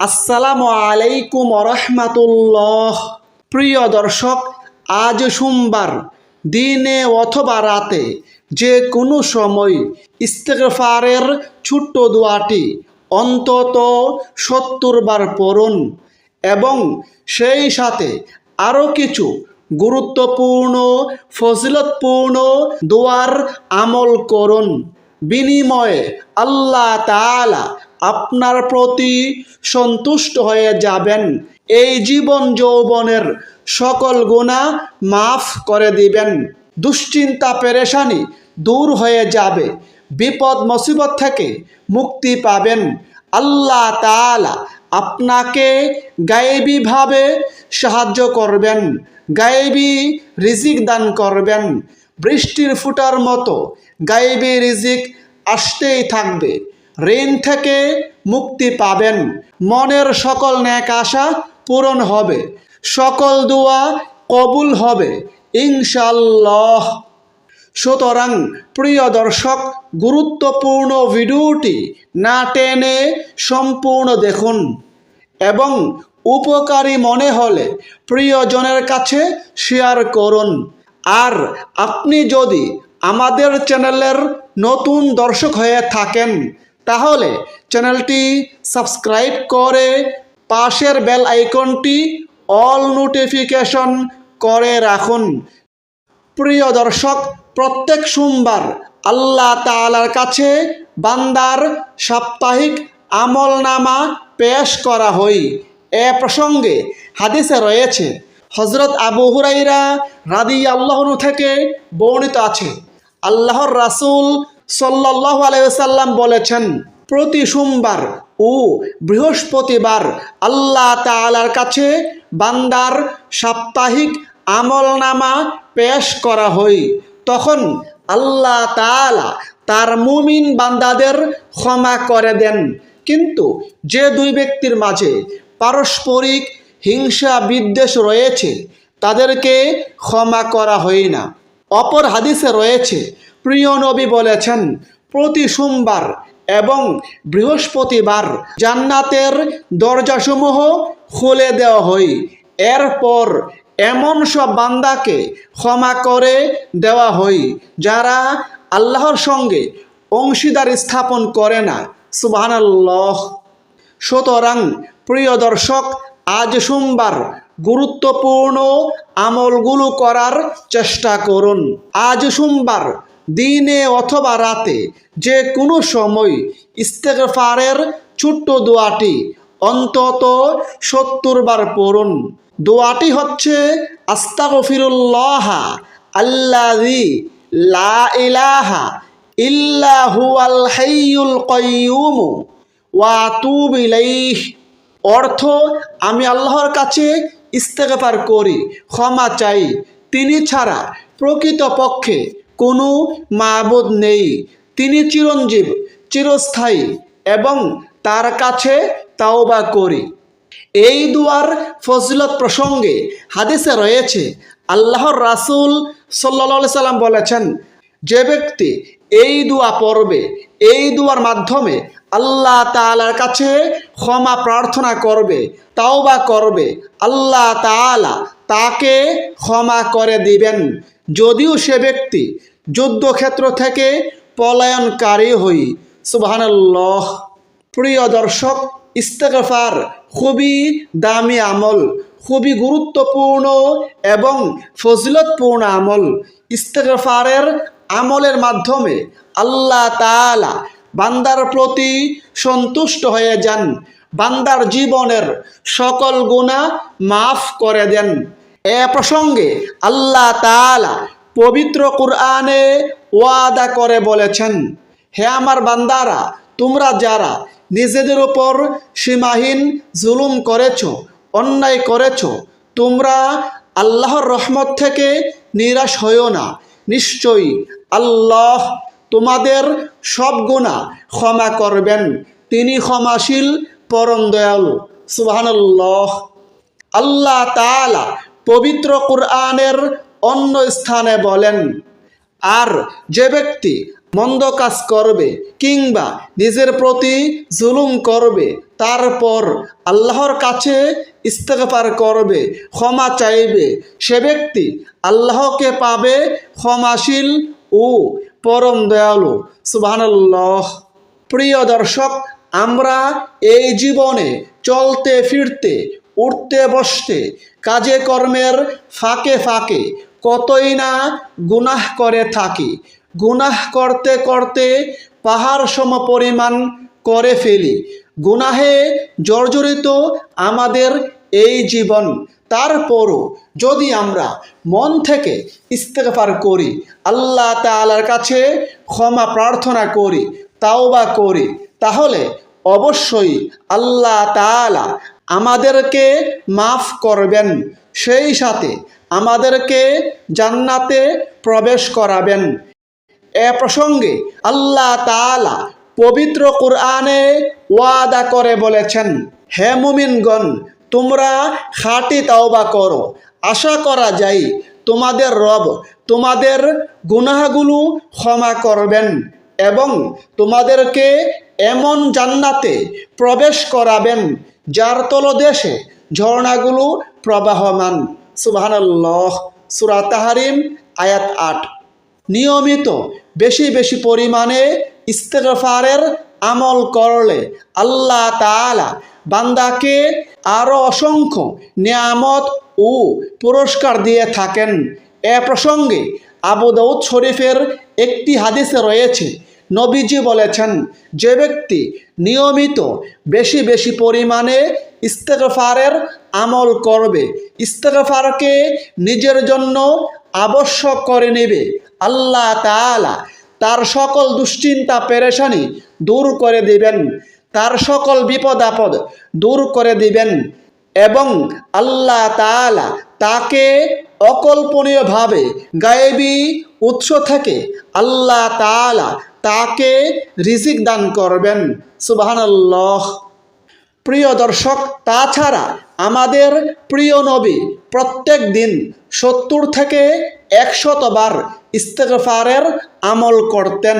আসসালামু আলাইকুম রাহমাতুল্লাহ। প্রিয় দর্শক, আজ সোমবার দিনে অথবা রাতে যে কোনো সময় ইস্তেগফারের ছোট্ট দোয়াটি অন্তত 70 বার পড়ুন এবং সেই সাথে আরও কিছু গুরুত্বপূর্ণ ফজিলতপূর্ণ দোয়ার আমল করুন। বিনিময়ে আল্লাহ তাআলা আপনার প্রতি সন্তুষ্ট হয়ে যাবেন, এই জীবন যৌবনের সকল গুনাহ মাফ করে দিবেন, দুশ্চিন্তা পেরেশানি দূর হয়ে যাবে, বিপদ মুসিবত থেকে মুক্তি পাবেন। আল্লাহ তাআলা আপনাকে গায়েবীভাবে সাহায্য করবেন, গায়েবী রিজিক দান করবেন। বৃষ্টির ফুটার মতো গায়েবী রিজিক আসতেই থাকবে। ঋণ থেকে মুক্তি পাবেন, মনের সকল নেক আশা পূরণ হবে, সকল দোয়া কবুল হবে ইনশাআল্লাহ। সুতরাং প্রিয় দর্শক, গুরুত্বপূর্ণ ভিডিওটি না টেনে সম্পূর্ণ দেখুন এবং উপকারী মনে হলে প্রিয়জনের কাছে শেয়ার করুন। আর আপনি যদি আমাদের চ্যানেলের নতুন দর্শক হয়ে থাকেন তাহলে চ্যানেলটি সাবস্ক্রাইব করে পাশের বেল আইকনটি অল নোটিফিকেশন করে রাখুন। প্রিয় দর্শক, প্রত্যেক সোমবার আল্লাহ তাআলার কাছে বান্দার সাপ্তাহিক আমলনামা পেশ করা হয়। এ প্রসঙ্গে হাদিসে রয়েছে, হযরত আবু হুরায়রা রাদিয়াল্লাহু আনহু থেকে বর্ণিত আছে, আল্লাহর রাসূল সাল্লাল্লাহু আলাইহি ওয়াসাল্লাম বলেছেন, প্রতি সোমবার ও বৃহস্পতিবার আল্লাহ তাআলার কাছে বান্দার সাপ্তাহিক আমলনামা পেশ করা হয়। তখন আল্লাহ তাআলা তার মুমিন বান্দাদের ক্ষমা করে দেন, কিন্তু যে দুই ব্যক্তির মাঝে পারস্পরিক হিংসা বিদ্বেষ রয়েছে তাদেরকে ক্ষমা করা হয় না। অপর হাদিসে রয়েছে, প্রিয় নবী বলেছেন, প্রতি সোমবার এবং বৃহস্পতিবার জান্নাতের দরজাসমূহ খুলে দেওয়া হয়। এরপর এমন সব বান্দাকে ক্ষমা করে দেওয়া হয় যারা আল্লাহর সঙ্গে অংশীদার স্থাপন করে না। সুবহানাল্লাহ। সুতরাং প্রিয় দর্শক, আজ সোমবার গুরুত্বপূর্ণ আমলগুলো করার চেষ্টা করুন। আজ সোমবার দিনে অথবা রাতে যে কোনো সময় ইস্তেগফারের ছোট্ট দোয়াটি অন্তত 70 বার পড়ুন। দোয়াটি হচ্ছে, আস্তাগফিরুল্লাহ আল্লাযী লা ইলাহা ইল্লা হুয়াল হাইয়ুল কাইয়্যুম ওয়া আতুবু ইলাইহি। অর্থ, আমি আল্লাহর কাছে ইস্তেগফার করি, ক্ষমা চাই, তিনি ছাড়া প্রকৃতপক্ষে কোনো মাবুদ নেই, তিনি চিরঞ্জীব, চিরস্থায়ী এবং তার কাছে তাওবা করি। এই দুয়ার ফজিলত প্রসঙ্গে হাদিসে রয়েছে, আল্লাহর রাসূল সাল্লাল্লাহু আলাইহি সাল্লাম বলেছেন, যে ব্যক্তি এই দোয়া পড়বে, এই দোয়ার মাধ্যমে আল্লাহ তাআলার কাছে ক্ষমা প্রার্থনা করবে, তাওবা করবে, আল্লাহ তাআলা তাকে ক্ষমা করে দিবেন, যদিও সে ব্যক্তি যুদ্ধক্ষেত্র থেকে পলায়নকারী হয়। সুবহানাল্লাহ। প্রিয় দর্শক, ইস্তেগফার খুবই দামি আমল, খুবই গুরুত্বপূর্ণ এবং ফজিলতপূর্ণ আমল। ইস্তেগফারের আমলের মাধ্যমে আল্লাহ তাআলা বান্দার প্রতি সন্তুষ্ট হয়ে যান, বান্দার জীবনের সকল গুনাহ মাফ করে দেন। এ প্রসঙ্গে আল্লাহ তাআলা পবিত্র কুরআনে ওয়াদা করে বলেছেন, হে আমার বান্দারা, তোমরা যারা নিজেদের উপর সীমাহীন জুলুম করেছ, অন্যায় করেছ, তোমরা আল্লাহর রহমত থেকে নিরাশ হইও না। নিশ্চয়ই আল্লাহ তোমাদের সব গুনাহ ক্ষমা করবেন, তিনি ক্ষমাশীল, পরম দয়ালু। সুবহানাল্লাহ। আল্লাহ তাআলা পবিত্র কুরআনের অন্য স্থানে বলেন, আর যে ব্যক্তি মন্দ কাজ করবে কিংবা নিজের প্রতি জুলুম করবে, তারপর আল্লাহর কাছে ইস্তেগফার করবে, ক্ষমা চাইবে, সে ব্যক্তি আল্লাহকে পাবে ক্ষমাশীল ও পরম দয়ালু। সুবহানাল্লাহ। প্রিয় দর্শক, আমরা এই জীবনে চলতে ফিরতে, উঠতে বসতে, কাজে কর্মের ফাঁকে ফাঁকে কতই না গুনাহ করে থাকি। গুনাহ করতে করতে পাহাড় সম পরিমাণ করে ফেলি। গুনাহে জর্জরিত আমাদের এই জীবন। তারপরও যদি আমরা মন থেকে ইস্তেগফার করি, আল্লাহ তাআলার কাছে ক্ষমা প্রার্থনা করি, তাওবা করি, তাহলে অবশ্যই আল্লাহ তাআলা আমাদেরকে মাফ করবেন, সেই সাথে আমাদেরকে জান্নাতে প্রবেশ করাবেন। এ প্রসঙ্গে আল্লাহ তাআলা পবিত্র কুরআনে ওয়াদা করে বলেছেন, হে মুমিনগণ, তোমরা খাঁটি তাওবা করো, আশা করা যায় তোমাদের রব তোমাদের গুনাহগুলো ক্ষমা করবেন এবং তোমাদেরকে এমন জান্নাতে প্রবেশ করাবেন যার তলদেশে ঝর্ণাগুলো প্রবাহমান। সুবহানাল্লাহ। সূরা তাহরিম আয়াত ৮। নিয়মিত বেশি বেশি পরিমাণে ইস্তেগফারের আমল করলে আল্লাহ তাআলা বান্দাকে আরও অসংখ্য নিয়ামত ও পুরস্কার দিয়ে থাকেন। এ প্রসঙ্গে আবু দাউদ শরীফের একটি হাদিসে রয়েছে, নবীজি বলেছেন, যে ব্যক্তি নিয়মিত বেশি বেশি পরিমাণে ইস্তেগফারের আমল করবে, ইস্তেগফারকে নিজের জন্য আবশ্যক করে নেবে, আল্লাহ তাআলা তার সকল দুশ্চিন্তা পেরেশানি দূর করে দিবেন, তার সকল বিপদ আপদ দূর করে দিবেন এবং আল্লাহ তাআলা তাকে অকল্পনীয়ভাবে গায়েবী উৎস থেকে আল্লাহ তাআলা তাকে রিজিক দান করবেন। সুবহানাল্লাহ। প্রিয় দর্শক, তাছাড়া আমাদের প্রিয় নবী প্রত্যেক দিন ৭০ থেকে ১০০ বার ইস্তেগফারের আমল করতেন।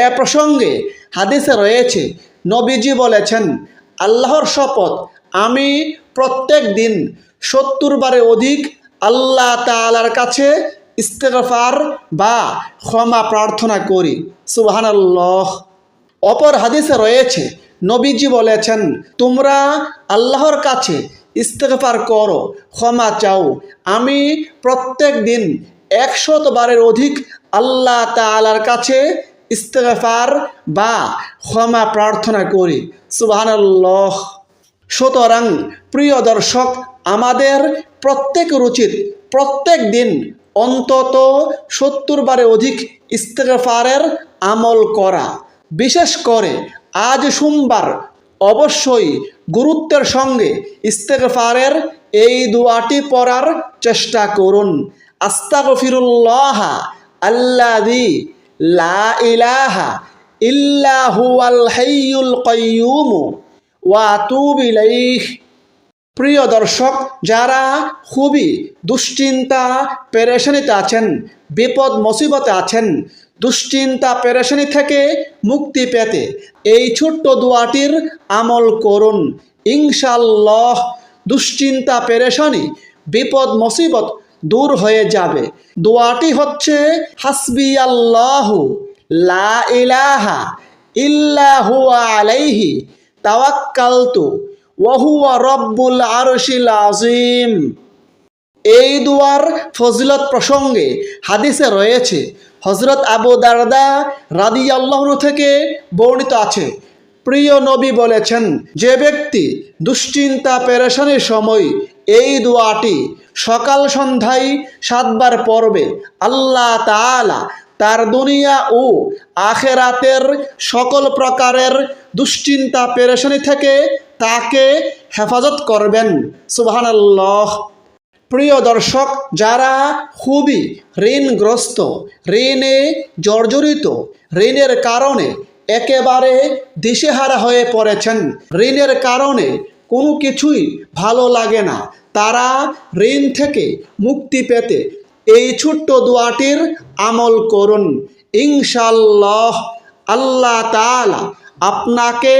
এ প্রসঙ্গে হাদিসে রয়েছে, নবীজি বলেছেন, আল্লাহর শপথ, আমি প্রত্যেক দিন ৭০ বারের অধিক আল্লাহ তাআলার কাছে ইস্তেগফার বা ক্ষমা প্রার্থনা করি। সুবহানাল্লাহ। অপর হাদিসে রয়েছে, নবীজি বলেছেন, তোমরা আল্লাহর কাছে ইস্তেগফার করো, ক্ষমা চাও, আমি প্রত্যেক দিন ১০০ বারের অধিক আল্লাহ তাআলার কাছে ইস্তেগফার বা ক্ষমা প্রার্থনা করি। সুবহানাল্লাহ। সুতরাং প্রিয় দর্শক, আমাদের প্রত্যেকের উচিত প্রত্যেক দিন অন্তত ৭০ বারের অধিক ইস্তেগফারের আমল করা। বিশেষ করে আজ সোমবার অবশ্যই গুরুত্বের সঙ্গে ইস্তেগফারের এই দোয়াটি পড়ার চেষ্টা করুন। আস্তাগফিরুল্লাহ আল্লাযী লা ইলাহা ইল্লা হুয়াল হাইয়ুল কাইয়্যুম ওয়া আতুবু ইলাইহি। প্রিয় দর্শক, যারা খুবই দুশ্চিন্তা পেরেশানিতে আছেন, বিপদ মুসিবতে আছেন, দুশ্চিন্তা পেরেশানি থেকে মুক্তি পেতে এই ছোট্ট দোয়াটির আমল করুন। ইনশাআল্লাহ দুশ্চিন্তা পেরেশানি, বিপদ মুসিবত দূর হয়ে যাবে। দোয়াটি হচ্ছে, হাসবি আল্লাহু লা ইলাহা ইল্লা হুয়া আলাইহি তাওয়াক্কালতু ওয়া হুয়া রব্বুল আরশিল আযীম। এই দুয়ার ফজিলত প্রসঙ্গে হাদিসে রয়েছে, হযরত আবু দারদা রাদিয়াল্লাহু আনহু থেকে বর্ণিত আছে, প্রিয় নবী বলেছেন, যে ব্যক্তি দুশ্চিন্তা পেরেশানির সময় এই দোয়াটি সকাল সন্ধ্যায় ৭ বার পড়বে, আল্লাহ তাআলা তার দুনিয়া ও আখিরাতের সকল প্রকারের দুশ্চিন্তা পেরেশানি থেকে তাকে হেফাজত করবেন। সুবহানাল্লাহ। প্রিয় দর্শক, যারা খুবই ঋণগ্রস্ত, ঋণে জর্জরিত, ঋণের কারণে একেবারে দিশেহারা হয়ে পড়েছেন, ঋণের কারণে কোনো কিছুই ভালো লাগে না, তারা ঋণ থেকে মুক্তি পেতে এই ছোট্ট দোয়াটির আমল করুন। ইনশাআল্লাহ আল্লাহ তাআলা আপনাকে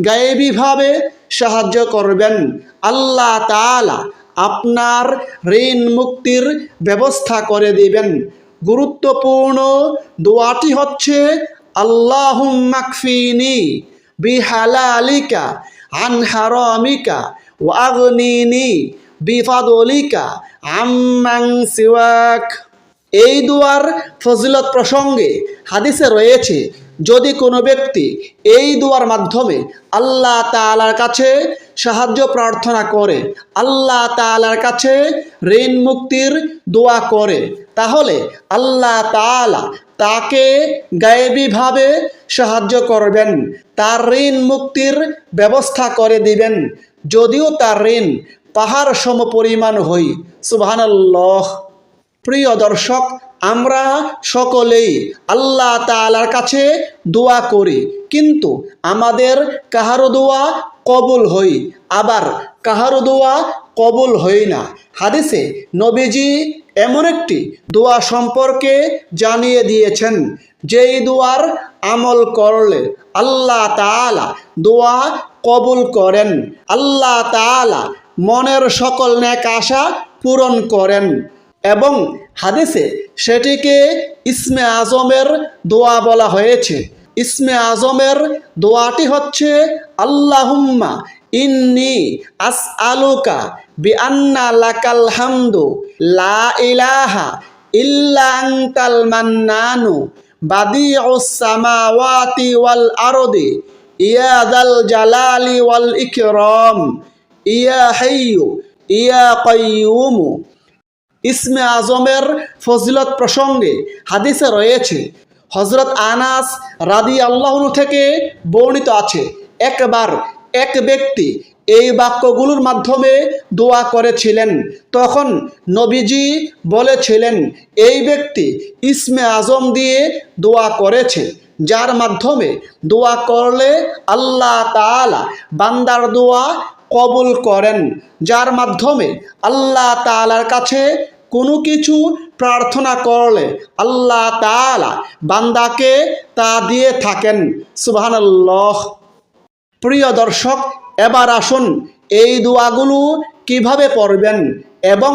গায়েবীভাবে সাহায্য করবেন। আল্লাহ তাআলা আপনার ঋণ মুক্তির ব্যবস্থা করে দিবেন। গুরুত্বপূর্ণ দোয়াটি হচ্ছে আল্লাহুম্মা কফিনি বিহালালিকা আন হারামিকা ওয়া আগনিনি বিফাদলিকা আম্মান সিওয়াক। এই দুয়ার ফজিলত প্রসঙ্গে হাদিসে রয়েছে, যদি কোনো ব্যক্তি এই দুয়ার মাধ্যমে আল্লাহ তাআলার কাছে সাহায্য প্রার্থনা করে, আল্লাহ তাআলার কাছে ঋণ মুক্তির দোয়া করে, তাহলে আল্লাহ তাআলা তাকে গায়েবীভাবে সাহায্য করবেন, তার ঋণ মুক্তির ব্যবস্থা করে দিবেন, যদিও তার ঋণ পাহাড় সম পরিমাণ হয়। সুবহানাল্লাহ। প্রিয় দর্শক, আমরা সকলেই আল্লাহ তাআলার কাছে দোয়া করি, কিন্তু আমাদের কাহারো দোয়া কবুল হয়, আবার কাহারো দোয়া কবুল হয় না। হাদিসে নবীজি এমন একটি দোয়া সম্পর্কে জানিয়ে দিয়েছেন, যেই দোয়ার আমল করলে আল্লাহ তাআলা দোয়া কবুল করেন, আল্লাহ তাআলা মনের সকল নেক আশা পূরণ করেন। এবং হাদিসে সেটিকে ইসমে আজমের দোয়া বলা হয়েছে। ইসমে আজমের দোয়াটি হচ্ছে আল্লাহুম্মা ইন্নি আসআলুকা বিআন্না লাকাল হামদু লা ইলাহা ইল্লা আনতাল মান্নানু বাদিউস সামাওয়াতি ওয়াল আরদি ইয়া যাল জালালি ওয়াল ইকরাম ইয়া হাইয়্যু ইয়া কাইয়্যুম। ইসমে আজমের ফজিলত প্রসঙ্গে হাদিসে রয়েছে, হযরত আনাস রাদিয়াল্লাহু আনহু থেকে বর্ণিত আছে, একবার এক ব্যক্তি এই বাক্যগুলোর মাধ্যমে দোয়া করেছিলেন। তখন নবীজি বলেছিলেন, এই ব্যক্তি ইসমে আজম দিয়ে দোয়া করেছে, যার মাধ্যমে দোয়া করলে আল্লাহ তাআলা বান্দার দোয়া কবুল করেন, যার মাধ্যমে আল্লাহ তাআলার কাছে কোনো কিছু প্রার্থনা করলে আল্লাহ তাআলা বান্দাকে তা দিয়ে থাকেন। সুবহানাল্লাহ। প্রিয় দর্শক, এবার আসুন এই দোয়াগুলো কিভাবে পড়বেন এবং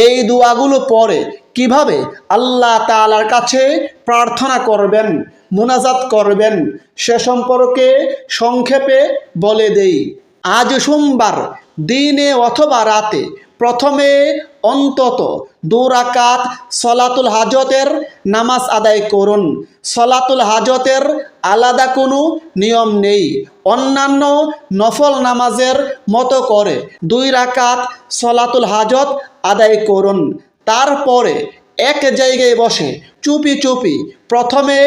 এই দোয়াগুলো পড়ে কিভাবে আল্লাহ তাআলার কাছে প্রার্থনা করবেন, মুনাজাত করবেন, সে সম্পর্কে সংক্ষেপে বলে দেই। আজ সোমবার দিনে অথবা রাতে প্রথমে অন্তত 2 রাকাত সলাতুল হাজতের নামাজ আদায় করুন। সলাতুল হাজতের আলাদা কোনো নিয়ম নেই, অন্যান্য নফল নামাজের মতো করে 2 রাকাত সলাতুল হাজত আদায় করুন। তারপরে এক জায়গায় বসে চুপি চুপি প্রথমে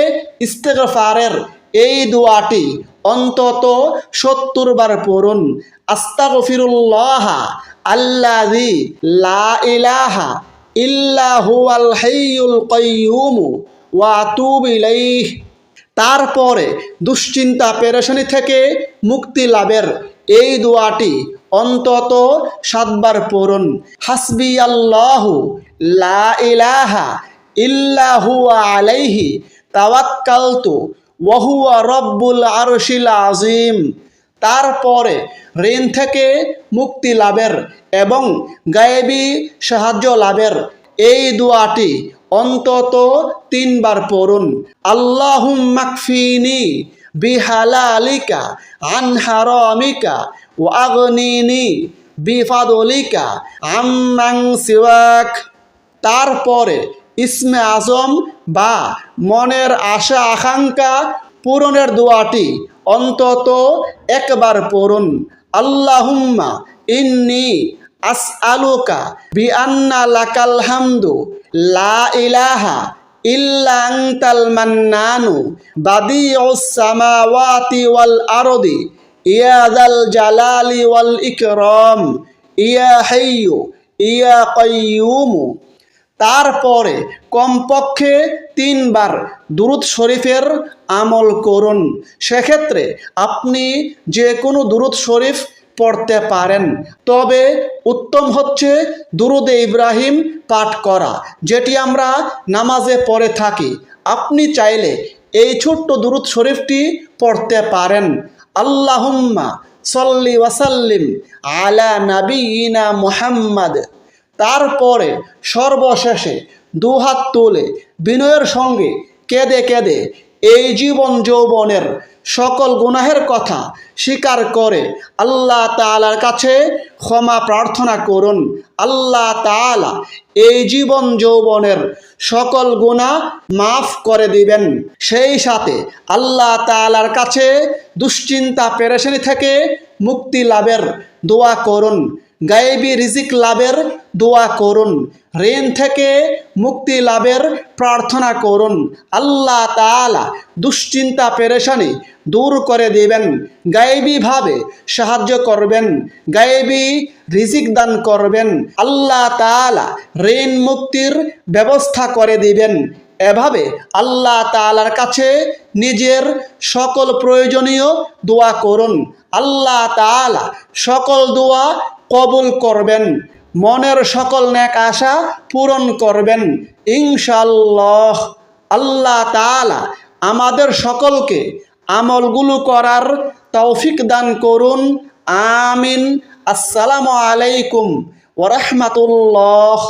ইস্তেগফারের এই দোয়াটি অন্তত 70 বার পড়ুন। আস্তাগফিরুল্লাহ আল্লাযী লা ইলাহা ইল্লা হুয়াল হাইয়ুল কাইয়্যুম ওয়া আতুবু ইলাইহি। তারপরে দুশ্চিন্তা পেরেশানি থেকে মুক্তি লাভের এই দোয়াটি অন্তত 7 বার পড়ুন। হাসবি আল্লাহু লা ইলাহা ইল্লা হুয়া আলাইহি তাওয়াক্কালতু ওয়া হুয়া রব্বুল আরশিল আযীম। তারপরে ঋণ থেকে মুক্তি লাভের এবং গায়েবী সাহায্য লাভের এই দোয়াটি অন্তত 3 বার পড়ুন। আল্লাহুম্মা কফিনি বিহালালিকা আন হারামিকা ওয়া আগনিনি বিফাদলিকা আম্মান সিওয়াক। তারপরে ইসমে আজম বা মনের আশা আকাঙ্ক্ষা পূরণের দোয়াটি অন্তত 1 বার পড়ুন। আল্লাহুম্মা ইন্নি আসআলুকা বিআন্না লাকাল হামদু লা ইলাহা ইল্লা আনতাল মান্নানু বাদিউস সামাওয়াতি ওয়াল আরদি ইয়া যাল জালালি ওয়াল ইকরাম ইয়া হাইয়্যু ইয়া কাইয়্যুম। তারপরে কমপক্ষে 3 বার দুরূদ শরীফের আমল করুন। সেক্ষেত্রে আপনি যে কোনো দুরূদ শরীফ পড়তে পারেন। তবে উত্তম হচ্ছে দুরুদে ইব্রাহিম পাঠ করা, যেটি আমরা নামাজে পড়ে থাকি। আপনি চাইলে এই ছোট্ট দুরুদ শরীফটি পড়তে পারেন। আল্লাহুম্মা সল্লি ওয়াসাল্লিম আলা নাবিয়িনা মুহাম্মাদ। তারপরে সর্বশেষে দুহাত তুলে বিনয়ের সঙ্গে কেঁদে কেঁদে এই জীবন যৌবনের সকল গুনাহের কথা স্বীকার করে আল্লাহ তাআলার কাছে ক্ষমা প্রার্থনা করুন। আল্লাহ তাআলা এই জীবন যৌবনের সকল গুনাহ মাফ করে দিবেন। সেই সাথে আল্লাহ তাআলার কাছে দুশ্চিন্তা পেরেশানি থেকে মুক্তি লাভের দোয়া করুন। গায়েবী রিজিক লাভের দোয়া করুন। ঋণ থেকে মুক্তি লাভের প্রার্থনা করুন। আল্লাহ তাআলা দুশ্চিন্তা পেরেশানি দূর করে দিবেন, গায়েবীভাবে সাহায্য করবেন, গায়েবী রিজিক দান করবেন। আল্লাহ তাআলা ঋণ মুক্তির ব্যবস্থা করে দিবেন। এভাবে আল্লাহ তাআলার কাছে নিজের সকল প্রয়োজনীয় দোয়া করুন। আল্লাহ তাআলা সকল দোয়া কবুল করবেন, মনের সকল নেক আশা পূরণ করবেন ইনশাআল্লাহ। আল্লাহ তাআলা আমাদের সকলকে আমলগুলো করার তৌফিক দান করুন। আমিন। আসসালামু আলাইকুম ওয়া রাহমাতুল্লাহ।